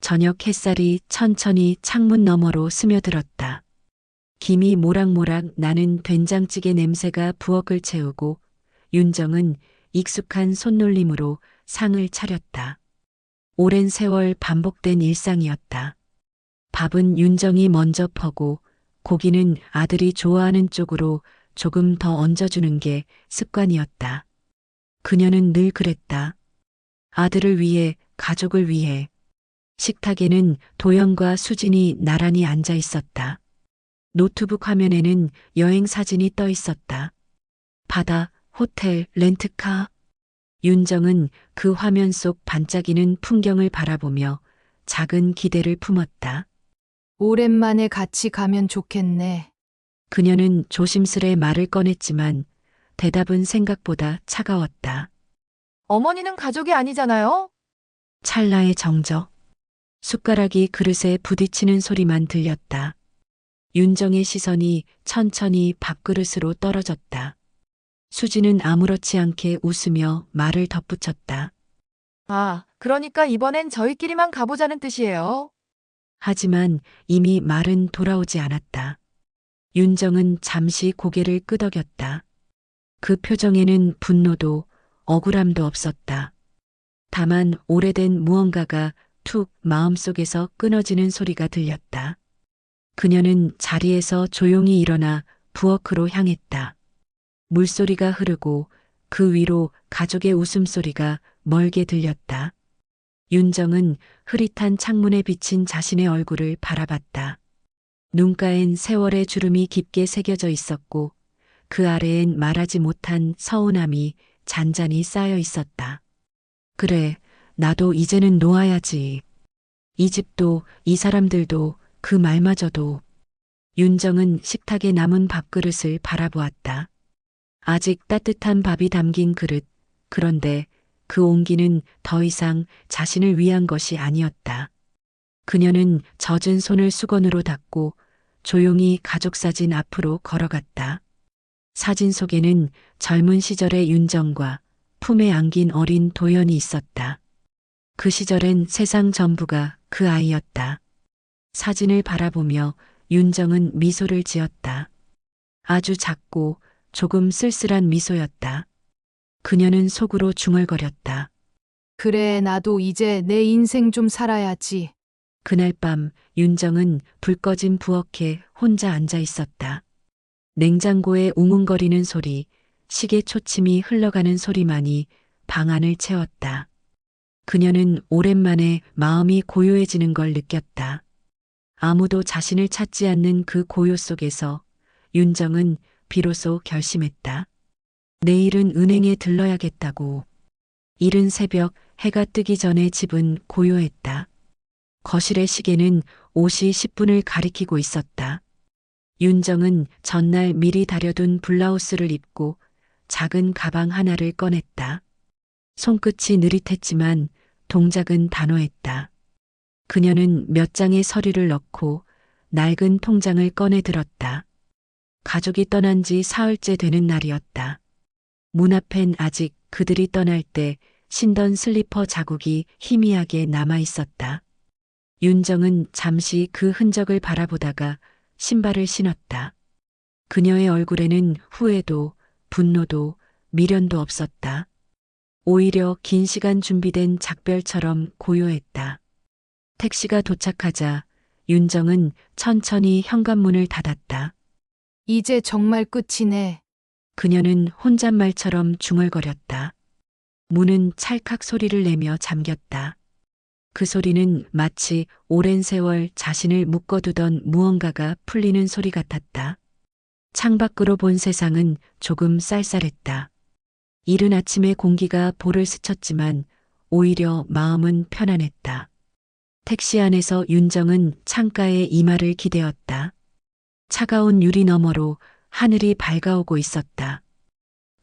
저녁 햇살이 천천히 창문 너머로 스며들었다. 김이 모락모락 나는 된장찌개 냄새가 부엌을 채우고 윤정은 익숙한 손놀림으로 상을 차렸다. 오랜 세월 반복된 일상이었다. 밥은 윤정이 먼저 퍼고 고기는 아들이 좋아하는 쪽으로 조금 더 얹어주는 게 습관이었다. 그녀는 늘 그랬다. 아들을 위해, 가족을 위해. 식탁에는 도연과 수진이 나란히 앉아 있었다. 노트북 화면에는 여행 사진이 떠 있었다. 바다, 호텔, 렌트카. 윤정은 그 화면 속 반짝이는 풍경을 바라보며 작은 기대를 품었다. 오랜만에 같이 가면 좋겠네. 그녀는 조심스레 말을 꺼냈지만 대답은 생각보다 차가웠다. 어머니는 가족이 아니잖아요? 찰나의 정적. 숟가락이 그릇에 부딪히는 소리만 들렸다. 윤정의 시선이 천천히 밥그릇으로 떨어졌다. 수지는 아무렇지 않게 웃으며 말을 덧붙였다. 아, 그러니까 이번엔 저희끼리만 가보자는 뜻이에요. 하지만 이미 말은 돌아오지 않았다. 윤정은 잠시 고개를 끄덕였다. 그 표정에는 분노도 억울함도 없었다. 다만 오래된 무언가가 툭 마음속에서 끊어지는 소리가 들렸다. 그녀는 자리에서 조용히 일어나 부엌으로 향했다. 물소리가 흐르고 그 위로 가족의 웃음소리가 멀게 들렸다. 윤정은 흐릿한 창문에 비친 자신의 얼굴을 바라봤다. 눈가엔 세월의 주름이 깊게 새겨져 있었고 그 아래엔 말하지 못한 서운함이 잔잔히 쌓여 있었다. 그래, 나도 이제는 놓아야지. 이 집도 이 사람들도 그 말마저도. 윤정은 식탁에 남은 밥그릇을 바라보았다. 아직 따뜻한 밥이 담긴 그릇. 그런데 그 온기는 더 이상 자신을 위한 것이 아니었다. 그녀는 젖은 손을 수건으로 닦고 조용히 가족사진 앞으로 걸어갔다. 사진 속에는 젊은 시절의 윤정과 품에 안긴 어린 도연이 있었다. 그 시절엔 세상 전부가 그 아이였다. 사진을 바라보며 윤정은 미소를 지었다. 아주 작고 조금 쓸쓸한 미소였다. 그녀는 속으로 중얼거렸다. 그래, 나도 이제 내 인생 좀 살아야지. 그날 밤 윤정은 불 꺼진 부엌에 혼자 앉아 있었다. 냉장고의 웅웅거리는 소리, 시계 초침이 흘러가는 소리만이 방 안을 채웠다. 그녀는 오랜만에 마음이 고요해지는 걸 느꼈다. 아무도 자신을 찾지 않는 그 고요 속에서 윤정은 비로소 결심했다. 내일은 은행에 들러야겠다고. 이른 새벽 해가 뜨기 전에 집은 고요했다. 거실의 시계는 5시 10분을 가리키고 있었다. 윤정은 전날 미리 다려둔 블라우스를 입고 작은 가방 하나를 꺼냈다. 손끝이 느릿했지만 동작은 단호했다. 그녀는 몇 장의 서류를 넣고 낡은 통장을 꺼내 들었다. 가족이 떠난 지 사흘째 되는 날이었다. 문 앞엔 아직 그들이 떠날 때 신던 슬리퍼 자국이 희미하게 남아 있었다. 윤정은 잠시 그 흔적을 바라보다가 신발을 신었다. 그녀의 얼굴에는 후회도, 분노도, 미련도 없었다. 오히려 긴 시간 준비된 작별처럼 고요했다. 택시가 도착하자 윤정은 천천히 현관문을 닫았다. 이제 정말 끝이네. 그녀는 혼잣말처럼 중얼거렸다. 문은 찰칵 소리를 내며 잠겼다. 그 소리는 마치 오랜 세월 자신을 묶어두던 무언가가 풀리는 소리 같았다. 창밖으로 본 세상은 조금 쌀쌀했다. 이른 아침의 공기가 볼을 스쳤지만 오히려 마음은 편안했다. 택시 안에서 윤정은 창가에 이마를 기대었다. 차가운 유리 너머로 하늘이 밝아오고 있었다.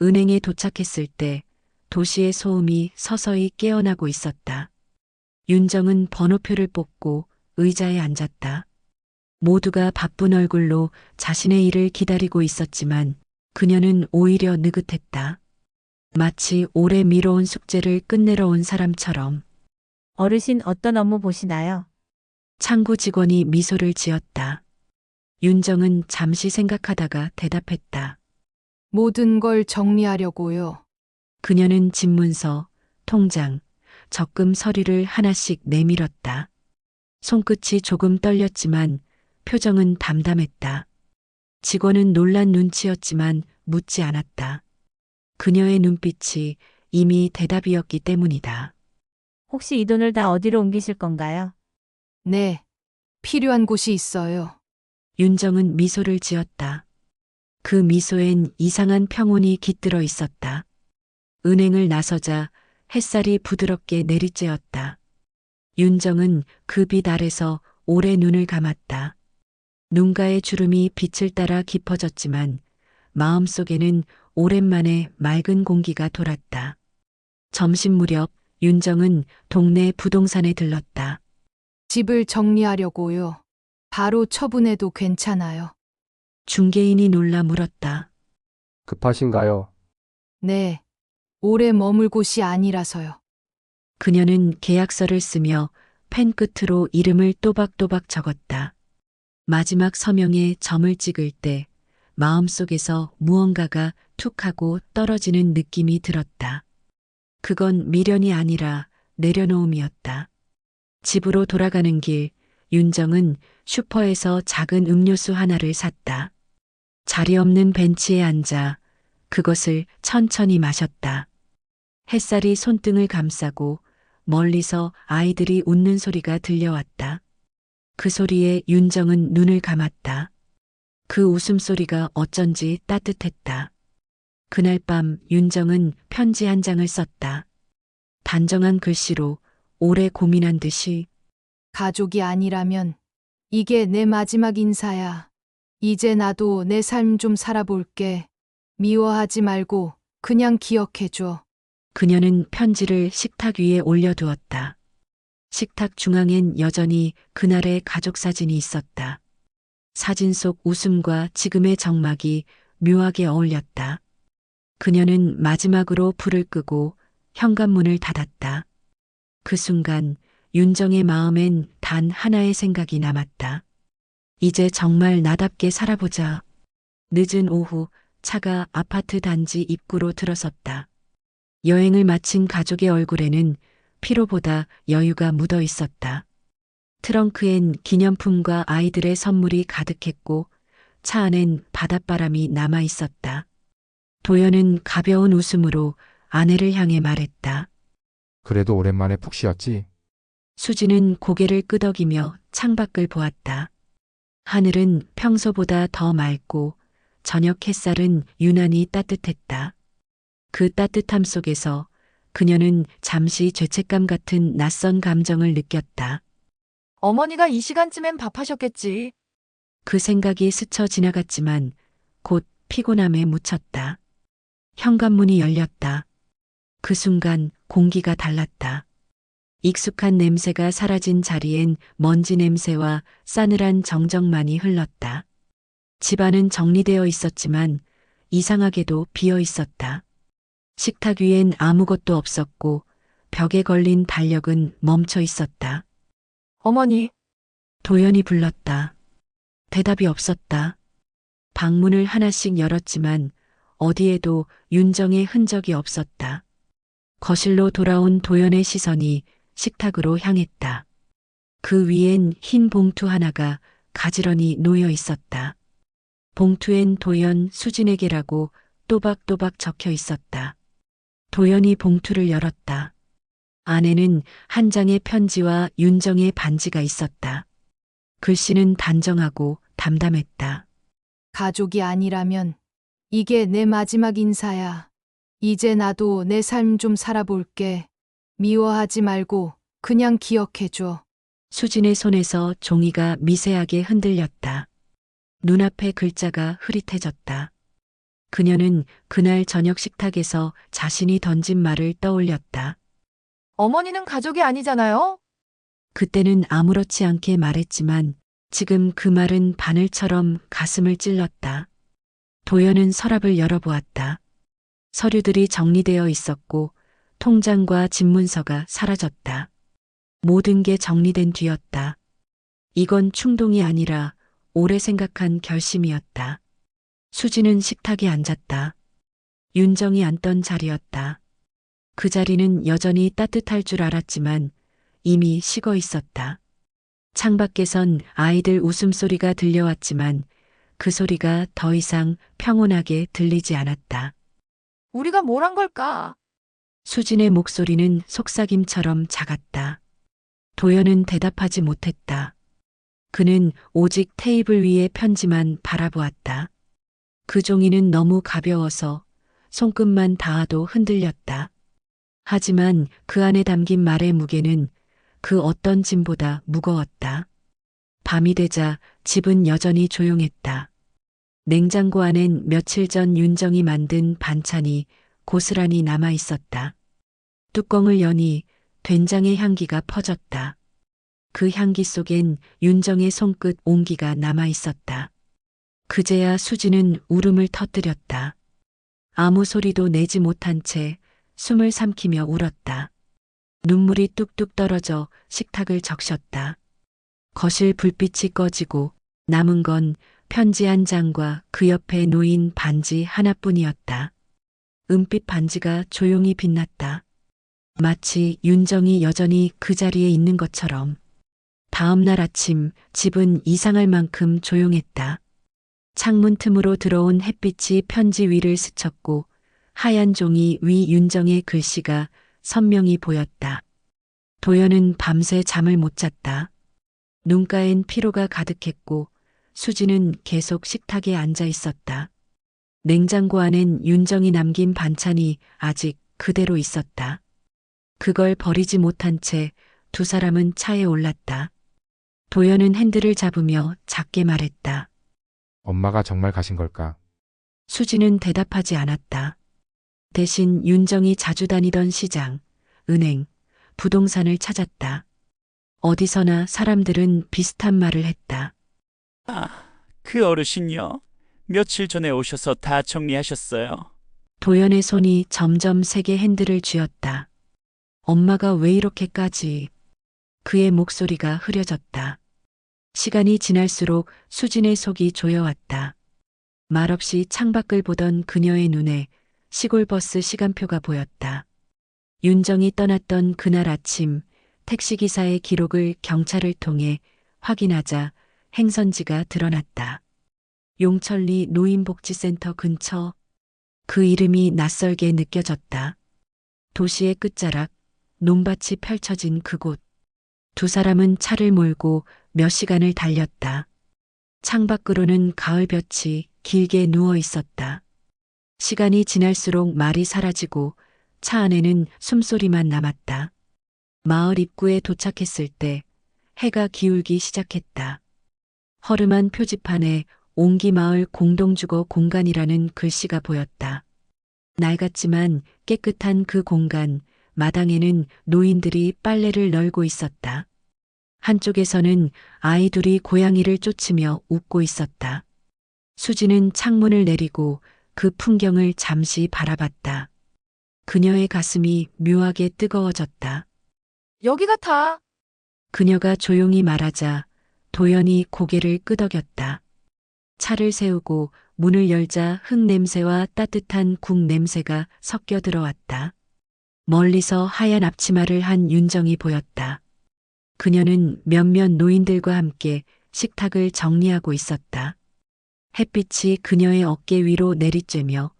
은행에 도착했을 때 도시의 소음이 서서히 깨어나고 있었다. 윤정은 번호표를 뽑고 의자에 앉았다. 모두가 바쁜 얼굴로 자신의 일을 기다리고 있었지만 그녀는 오히려 느긋했다. 마치 오래 미뤄온 숙제를 끝내러 온 사람처럼. 어르신 어떤 업무 보시나요? 창구 직원이 미소를 지었다. 윤정은 잠시 생각하다가 대답했다. 모든 걸 정리하려고요. 그녀는 집문서, 통장, 적금 서류를 하나씩 내밀었다. 손끝이 조금 떨렸지만 표정은 담담했다. 직원은 놀란 눈치였지만 묻지 않았다. 그녀의 눈빛이 이미 대답이었기 때문이다. 혹시 이 돈을 다 어디로 옮기실 건가요? 네. 필요한 곳이 있어요. 윤정은 미소를 지었다. 그 미소엔 이상한 평온이 깃들어 있었다. 은행을 나서자 햇살이 부드럽게 내리쬐었다. 윤정은 그 빛 아래서 오래 눈을 감았다. 눈가의 주름이 빛을 따라 깊어졌지만 마음속에는 오랜만에 맑은 공기가 돌았다. 점심 무렵 윤정은 동네 부동산에 들렀다. 집을 정리하려고요. 바로 처분해도 괜찮아요. 중개인이 놀라 물었다. 급하신가요? 네. 오래 머물 곳이 아니라서요. 그녀는 계약서를 쓰며 펜 끝으로 이름을 또박또박 적었다. 마지막 서명에 점을 찍을 때 마음속에서 무언가가 툭 하고 떨어지는 느낌이 들었다. 그건 미련이 아니라 내려놓음이었다. 집으로 돌아가는 길, 윤정은 슈퍼에서 작은 음료수 하나를 샀다. 자리 없는 벤치에 앉아 그것을 천천히 마셨다. 햇살이 손등을 감싸고 멀리서 아이들이 웃는 소리가 들려왔다. 그 소리에 윤정은 눈을 감았다. 그 웃음소리가 어쩐지 따뜻했다. 그날 밤 윤정은 편지 한 장을 썼다. 단정한 글씨로 오래 고민한 듯이 가족이 아니라면 이게 내 마지막 인사야. 이제 나도 내 삶 좀 살아볼게. 미워하지 말고 그냥 기억해줘. 그녀는 편지를 식탁 위에 올려두었다. 식탁 중앙엔 여전히 그날의 가족 사진이 있었다. 사진 속 웃음과 지금의 적막이 묘하게 어울렸다. 그녀는 마지막으로 불을 끄고 현관문을 닫았다. 그 순간 윤정의 마음엔 단 하나의 생각이 남았다. 이제 정말 나답게 살아보자. 늦은 오후 차가 아파트 단지 입구로 들어섰다. 여행을 마친 가족의 얼굴에는 피로보다 여유가 묻어 있었다. 트렁크엔 기념품과 아이들의 선물이 가득했고 차 안엔 바닷바람이 남아 있었다. 도연은 가벼운 웃음으로 아내를 향해 말했다. 그래도 오랜만에 푹 쉬었지? 수지는 고개를 끄덕이며 창밖을 보았다. 하늘은 평소보다 더 맑고 저녁 햇살은 유난히 따뜻했다. 그 따뜻함 속에서 그녀는 잠시 죄책감 같은 낯선 감정을 느꼈다. 어머니가 이 시간쯤엔 밥하셨겠지. 그 생각이 스쳐 지나갔지만 곧 피곤함에 묻혔다. 현관문이 열렸다. 그 순간 공기가 달랐다. 익숙한 냄새가 사라진 자리엔 먼지 냄새와 싸늘한 정적만이 흘렀다. 집안은 정리되어 있었지만 이상하게도 비어 있었다. 식탁 위엔 아무것도 없었고 벽에 걸린 달력은 멈춰 있었다. 어머니, 도연이 불렀다. 대답이 없었다. 방문을 하나씩 열었지만 어디에도 윤정의 흔적이 없었다. 거실로 돌아온 도연의 시선이 식탁으로 향했다. 그 위엔 흰 봉투 하나가 가지런히 놓여 있었다. 봉투엔 도연 수진에게라고 또박또박 적혀 있었다. 도연이 봉투를 열었다. 안에는 한 장의 편지와 윤정의 반지가 있었다. 글씨는 단정하고 담담했다. 가족이 아니라면 이게 내 마지막 인사야. 이제 나도 내 삶 좀 살아볼게. 미워하지 말고 그냥 기억해줘. 수진의 손에서 종이가 미세하게 흔들렸다. 눈앞의 글자가 흐릿해졌다. 그녀는 그날 저녁 식탁에서 자신이 던진 말을 떠올렸다. 어머니는 가족이 아니잖아요? 그때는 아무렇지 않게 말했지만 지금 그 말은 바늘처럼 가슴을 찔렀다. 도연은 서랍을 열어보았다. 서류들이 정리되어 있었고 통장과 집문서가 사라졌다. 모든 게 정리된 뒤였다. 이건 충동이 아니라 오래 생각한 결심이었다. 수지는 식탁에 앉았다. 윤정이 앉던 자리였다. 그 자리는 여전히 따뜻할 줄 알았지만 이미 식어 있었다. 창밖에선 아이들 웃음소리가 들려왔지만 그 소리가 더 이상 평온하게 들리지 않았다. 우리가 뭘 한 걸까? 수진의 목소리는 속삭임처럼 작았다. 도연은 대답하지 못했다. 그는 오직 테이블 위의 편지만 바라보았다. 그 종이는 너무 가벼워서 손끝만 닿아도 흔들렸다. 하지만 그 안에 담긴 말의 무게는 그 어떤 짐보다 무거웠다. 밤이 되자 집은 여전히 조용했다. 냉장고 안엔 며칠 전 윤정이 만든 반찬이 고스란히 남아 있었다. 뚜껑을 여니 된장의 향기가 퍼졌다. 그 향기 속엔 윤정의 손끝 온기가 남아 있었다. 그제야 수지는 울음을 터뜨렸다. 아무 소리도 내지 못한 채 숨을 삼키며 울었다. 눈물이 뚝뚝 떨어져 식탁을 적셨다. 거실 불빛이 꺼지고 남은 건 편지 한 장과 그 옆에 놓인 반지 하나뿐이었다. 은빛 반지가 조용히 빛났다. 마치 윤정이 여전히 그 자리에 있는 것처럼. 다음 날 아침 집은 이상할 만큼 조용했다. 창문 틈으로 들어온 햇빛이 편지 위를 스쳤고 하얀 종이 위 윤정의 글씨가 선명히 보였다. 도연은 밤새 잠을 못 잤다. 눈가엔 피로가 가득했고 수지는 계속 식탁에 앉아 있었다. 냉장고 안엔 윤정이 남긴 반찬이 아직 그대로 있었다. 그걸 버리지 못한 채 두 사람은 차에 올랐다. 도연은 핸들을 잡으며 작게 말했다. 엄마가 정말 가신 걸까? 수지는 대답하지 않았다. 대신 윤정이 자주 다니던 시장, 은행, 부동산을 찾았다. 어디서나 사람들은 비슷한 말을 했다. 그 어르신요? 며칠 전에 오셔서 다 정리하셨어요. 도연의 손이 점점 세게 핸들을 쥐었다. 엄마가 왜 이렇게까지? 그의 목소리가 흐려졌다. 시간이 지날수록 수진의 속이 조여왔다. 말없이 창밖을 보던 그녀의 눈에 시골버스 시간표가 보였다. 윤정이 떠났던 그날 아침 택시기사의 기록을 경찰을 통해 확인하자 행선지가 드러났다. 용천리 노인복지센터 근처. 그 이름이 낯설게 느껴졌다. 도시의 끝자락, 논밭이 펼쳐진 그곳. 두 사람은 차를 몰고 몇 시간을 달렸다. 창밖으로는 가을볕이 길게 누워 있었다. 시간이 지날수록 말이 사라지고 차 안에는 숨소리만 남았다. 마을 입구에 도착했을 때 해가 기울기 시작했다. 허름한 표지판에 옹기마을 공동주거 공간이라는 글씨가 보였다. 낡았지만 깨끗한 그 공간, 마당에는 노인들이 빨래를 널고 있었다. 한쪽에서는 아이 둘이 고양이를 쫓으며 웃고 있었다. 수지는 창문을 내리고 그 풍경을 잠시 바라봤다. 그녀의 가슴이 묘하게 뜨거워졌다. 여기 같아. 그녀가 조용히 말하자 도연이 고개를 끄덕였다. 차를 세우고 문을 열자 흙 냄새와 따뜻한 국 냄새가 섞여 들어왔다. 멀리서 하얀 앞치마를 한 윤정이 보였다. 그녀는 몇몇 노인들과 함께 식탁을 정리하고 있었다. 햇빛이 그녀의 어깨 위로 내리쬐며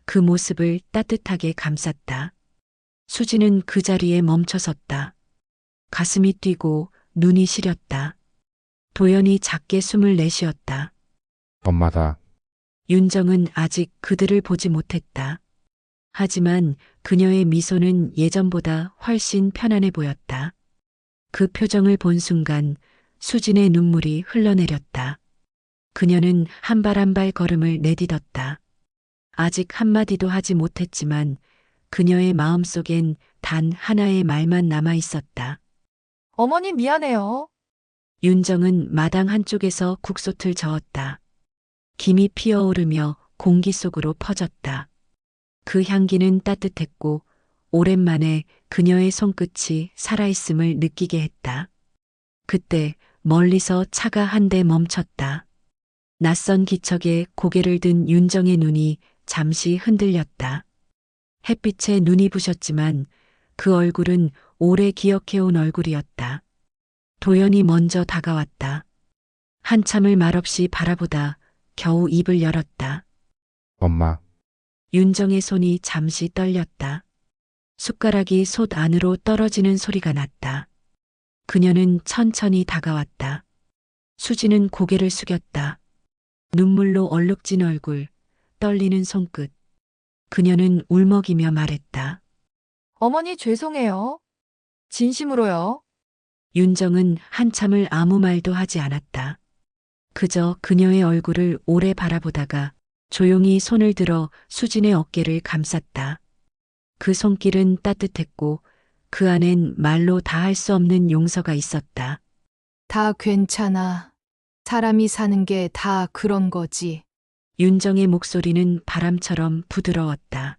그 모습을 따뜻하게 감쌌다. 수지는 그 자리에 멈춰섰다. 가슴이 뛰고 눈이 시렸다. 도연이 작게 숨을 내쉬었다. 엄마다. 윤정은 아직 그들을 보지 못했다. 하지만 그녀의 미소는 예전보다 훨씬 편안해 보였다. 그 표정을 본 순간 수진의 눈물이 흘러내렸다. 그녀는 한 발 한 발 걸음을 내딛었다. 아직 한마디도 하지 못했지만 그녀의 마음속엔 단 하나의 말만 남아 있었다. 어머니 미안해요. 윤정은 마당 한쪽에서 국솥을 저었다. 김이 피어오르며 공기 속으로 퍼졌다. 그 향기는 따뜻했고 오랜만에 그녀의 손끝이 살아있음을 느끼게 했다. 그때 멀리서 차가 한 대 멈췄다. 낯선 기척에 고개를 든 윤정의 눈이 잠시 흔들렸다. 햇빛에 눈이 부셨지만 그 얼굴은 오래 기억해온 얼굴이었다. 도연이 먼저 다가왔다. 한참을 말없이 바라보다 겨우 입을 열었다. 엄마, 윤정의 손이 잠시 떨렸다. 숟가락이 솥 안으로 떨어지는 소리가 났다. 그녀는 천천히 다가왔다. 수지는 고개를 숙였다. 눈물로 얼룩진 얼굴, 떨리는 손끝. 그녀는 울먹이며 말했다. 어머니 죄송해요. 진심으로요. 윤정은 한참을 아무 말도 하지 않았다. 그저 그녀의 얼굴을 오래 바라보다가 조용히 손을 들어 수진의 어깨를 감쌌다. 그 손길은 따뜻했고 그 안엔 말로 다 할 수 없는 용서가 있었다. 다 괜찮아. 사람이 사는 게 다 그런 거지. 윤정의 목소리는 바람처럼 부드러웠다.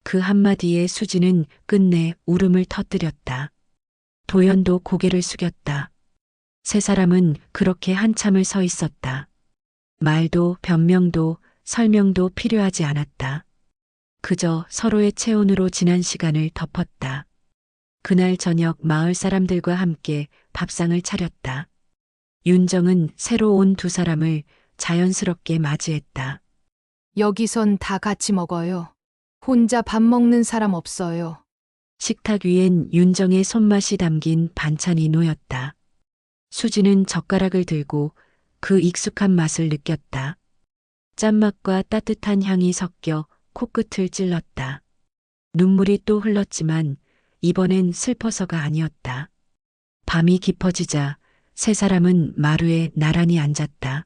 그 한마디에 수지는 끝내 울음을 터뜨렸다. 도연도 고개를 숙였다. 세 사람은 그렇게 한참을 서 있었다. 말도 변명도 설명도 필요하지 않았다. 그저 서로의 체온으로 지난 시간을 덮었다. 그날 저녁 마을 사람들과 함께 밥상을 차렸다. 윤정은 새로 온 두 사람을 자연스럽게 맞이했다. 여기선 다 같이 먹어요. 혼자 밥 먹는 사람 없어요. 식탁 위엔 윤정의 손맛이 담긴 반찬이 놓였다. 수지는 젓가락을 들고 그 익숙한 맛을 느꼈다. 짠맛과 따뜻한 향이 섞여 코끝을 찔렀다. 눈물이 또 흘렀지만 이번엔 슬퍼서가 아니었다. 밤이 깊어지자 세 사람은 마루에 나란히 앉았다.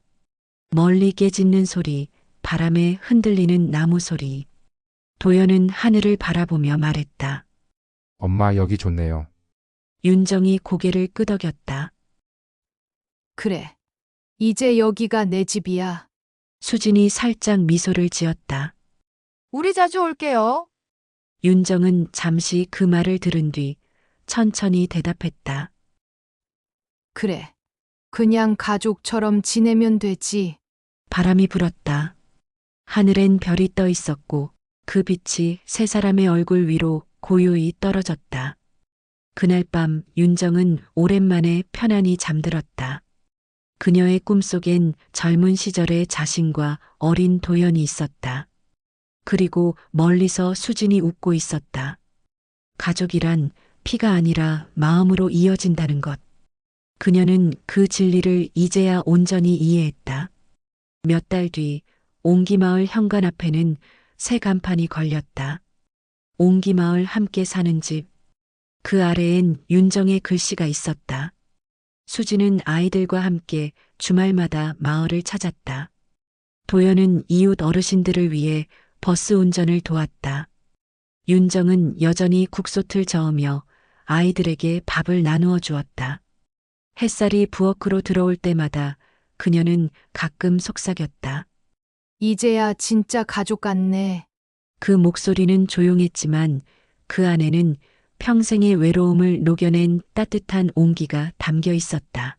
멀리 깨짖는 소리, 바람에 흔들리는 나무 소리. 도연은 하늘을 바라보며 말했다. 엄마 여기 좋네요. 윤정이 고개를 끄덕였다. 그래. 이제 여기가 내 집이야. 수진이 살짝 미소를 지었다. 우리 자주 올게요. 윤정은 잠시 그 말을 들은 뒤 천천히 대답했다. 그래. 그냥 가족처럼 지내면 되지. 바람이 불었다. 하늘엔 별이 떠 있었고 그 빛이 세 사람의 얼굴 위로 고요히 떨어졌다. 그날 밤 윤정은 오랜만에 편안히 잠들었다. 그녀의 꿈속엔 젊은 시절의 자신과 어린 도연이 있었다. 그리고 멀리서 수진이 웃고 있었다. 가족이란 피가 아니라 마음으로 이어진다는 것. 그녀는 그 진리를 이제야 온전히 이해했다. 몇 달 뒤 옹기마을 현관 앞에는 새 간판이 걸렸다. 옹기마을 함께 사는 집. 그 아래엔 윤정의 글씨가 있었다. 수지는 아이들과 함께 주말마다 마을을 찾았다. 도연은 이웃 어르신들을 위해 버스 운전을 도왔다. 윤정은 여전히 국솥을 저으며 아이들에게 밥을 나누어 주었다. 햇살이 부엌으로 들어올 때마다 그녀는 가끔 속삭였다. 이제야 진짜 가족 같네. 그 목소리는 조용했지만 그 안에는 평생의 외로움을 녹여낸 따뜻한 온기가 담겨 있었다.